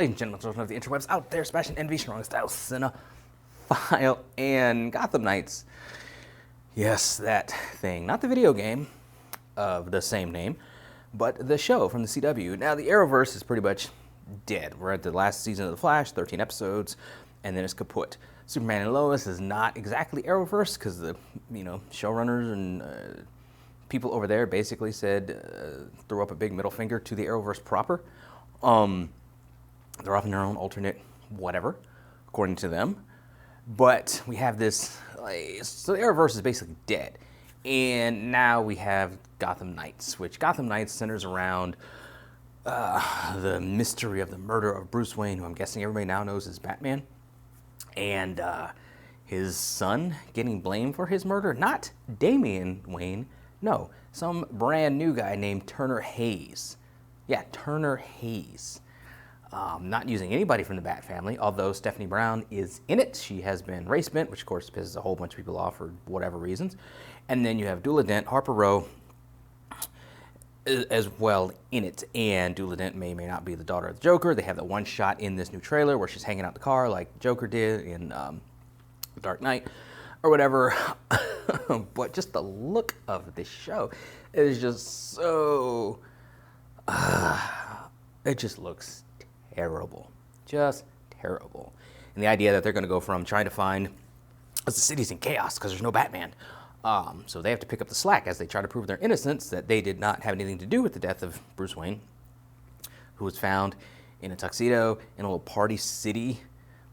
Ladies and gentlemen, children of the interwebs out there, smashing envy, strong style, cinephile, and Gotham Knights. Yes, that thing. Not the video game of the same name, but the show from the CW. Now, the Arrowverse is pretty much dead. We're at the last season of The Flash, 13 episodes, and then it's kaput. Superman and Lois is not exactly Arrowverse because the showrunners and people over there basically said, threw up a big middle finger to the Arrowverse proper. They're off in their own alternate whatever, according to them. But we have this, so the Arrowverse is basically dead. And now we have Gotham Knights, which Gotham Knights centers around the mystery of the murder of Bruce Wayne, who I'm guessing everybody now knows as Batman. And his son getting blamed for his murder. Not Damian Wayne, no, some brand new guy named Turner Hayes. Yeah, Turner Hayes. Not using anybody from the Bat family, although Stephanie Brown is in it. She has been race bent, which of course pisses a whole bunch of people off for whatever reasons. And then you have Dula Dent, Harper Row as well in it. And Dula Dent may or may not be the daughter of the Joker. They have that one shot in this new trailer where she's hanging out the car like Joker did in Dark Knight or whatever. But just the look of this show is just so... it just looks terrible. Just terrible. And the idea that they're going to go from trying to find, the city's in chaos because there's no Batman. So they have to pick up the slack as they try to prove their innocence, that they did not have anything to do with the death of Bruce Wayne, who was found in a tuxedo in a little Party City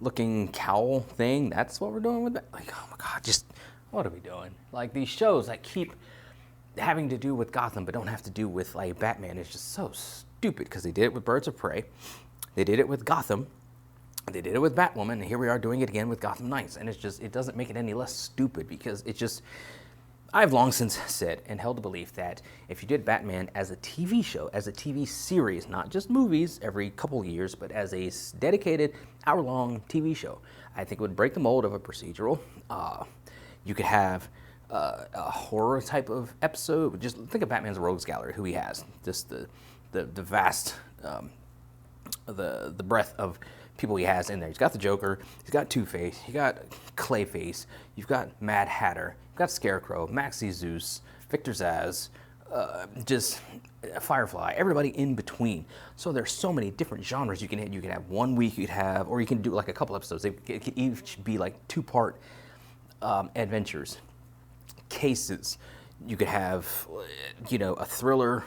looking cowl thing. That's what we're doing with that. Like, oh my God, just what are we doing? Like, these shows that keep having to do with Gotham but don't have to do with like Batman is just so stupid, because they did it with Birds of Prey. They did it with Gotham. They did it with Batwoman, and here we are doing it again with Gotham Knights. And it's just, it doesn't make it any less stupid, because it's just, I've long since said and held the belief that if you did Batman as a TV show, as a TV series, not just movies every couple years, but as a dedicated hour-long TV show, I think it would break the mold of a procedural. You could have a horror type of episode. Just think of Batman's Rogues Gallery, who he has. Just the vast, the breadth of people he has in there. He's got the Joker, he's got Two-Face, you got Clayface, you've got Mad Hatter, you've got Scarecrow, Maxie Zeus, Victor Zsasz, just Firefly, everybody in between. So there's so many different genres you can hit. You can have 1 week, you could have, or you can do like a couple episodes. It could each be like 2-part adventures, cases. You could have, a thriller.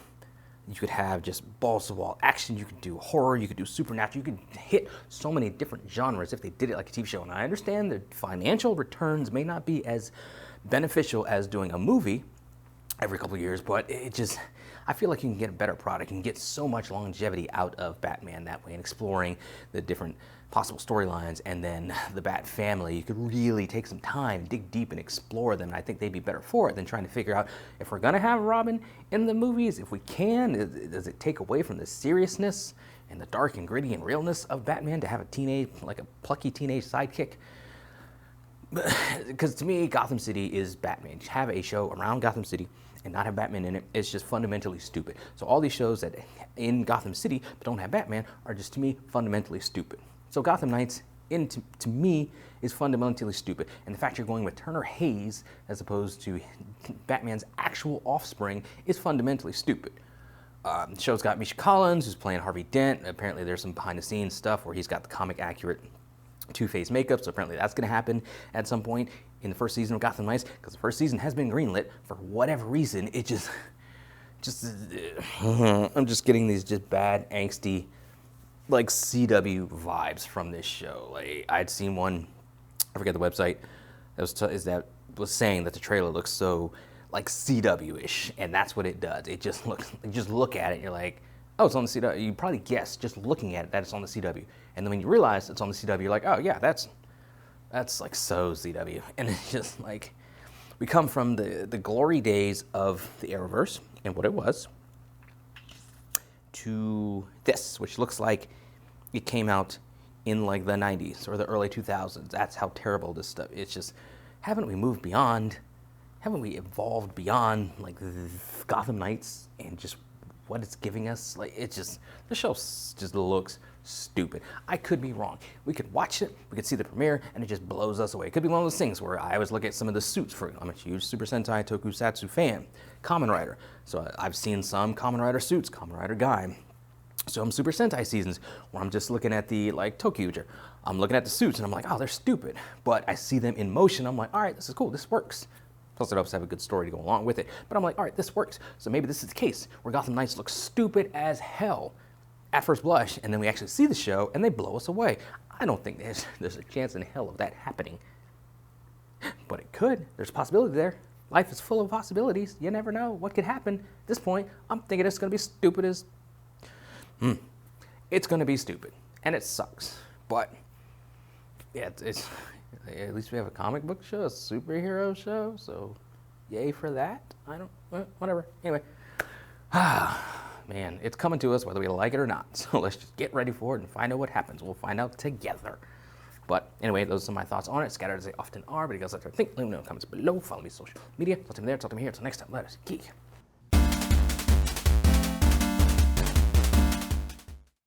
You could have just balls to wall action. You could do horror. You could do supernatural. You could hit so many different genres if they did it like a TV show. And I understand the financial returns may not be as beneficial as doing a movie every couple of years, but it just, I feel like you can get a better product. You can get so much longevity out of Batman that way, and exploring the different possible storylines, and then the Bat family. You could really take some time, dig deep, and explore them. And I think they'd be better for it than trying to figure out if we're gonna have Robin in the movies, if we can, does it take away from the seriousness and the dark and gritty and realness of Batman to have a teenage, like a plucky teenage sidekick? Because to me, Gotham City is Batman. To have a show around Gotham City and not have Batman in it, it's just fundamentally stupid. So all these shows that in Gotham City but don't have Batman are just, to me, fundamentally stupid. So Gotham Knights, to me, is fundamentally stupid. And the fact you're going with Turner Hayes as opposed to Batman's actual offspring is fundamentally stupid. The show's got Misha Collins, who's playing Harvey Dent. Apparently there's some behind-the-scenes stuff where he's got the comic-accurate Two-Face makeup, so apparently that's going to happen at some point in the first season of Gotham Knights, because the first season has been greenlit. For whatever reason, it just I'm just getting these just bad, angsty, like CW vibes from this show. Like, I'd seen one, I forget the website, that was saying that the trailer looks so like CW-ish, and that's what it does. It just looks, you just look at it and you're like, oh, it's on the CW. You probably guess just looking at it that it's on the CW. And then when you realize it's on the CW, you're like, oh yeah, that's like so CW. And it's just like, we come from the glory days of the Arrowverse and what it was, to this, which looks like it came out in like the 90s or the early 2000s. That's how terrible this stuff. It's just, haven't we moved beyond? Haven't we evolved beyond like Gotham Knights and just what it's giving us? Like, it's just, the show just looks stupid. I could be wrong. We could watch it, we could see the premiere, and it just blows us away. It could be one of those things where I always look at some of the suits. I'm a huge Super Sentai Tokusatsu fan. Kamen Rider. So I've seen some Kamen Rider suits, Kamen Rider Guy. Some Super Sentai seasons where I'm just looking at the Tokyuger. I'm looking at the suits and I'm like, oh, they're stupid. But I see them in motion. I'm like, all right, this is cool. This works. Plus, it helps have a good story to go along with it. But I'm like, all right, this works. So maybe this is the case where Gotham Knights looks stupid as hell at first blush, and then we actually see the show and they blow us away. I don't think there's a chance in hell of that happening. But it could. There's a possibility there. Life is full of possibilities. You never know what could happen. At this point, I'm thinking it's going to be stupid as... It's going to be stupid. And it sucks. But, yeah, it's at least we have a comic book show, a superhero show, so yay for that. Whatever. Anyway. Man, it's coming to us whether we like it or not. So let's just get ready for it and find out what happens. We'll find out together. But anyway, those are my thoughts on it, scattered as they often are. But you guys like to think, let me know in the comments below. Follow me on social media. Talk to me there, talk to me here. Until next time, let us geek.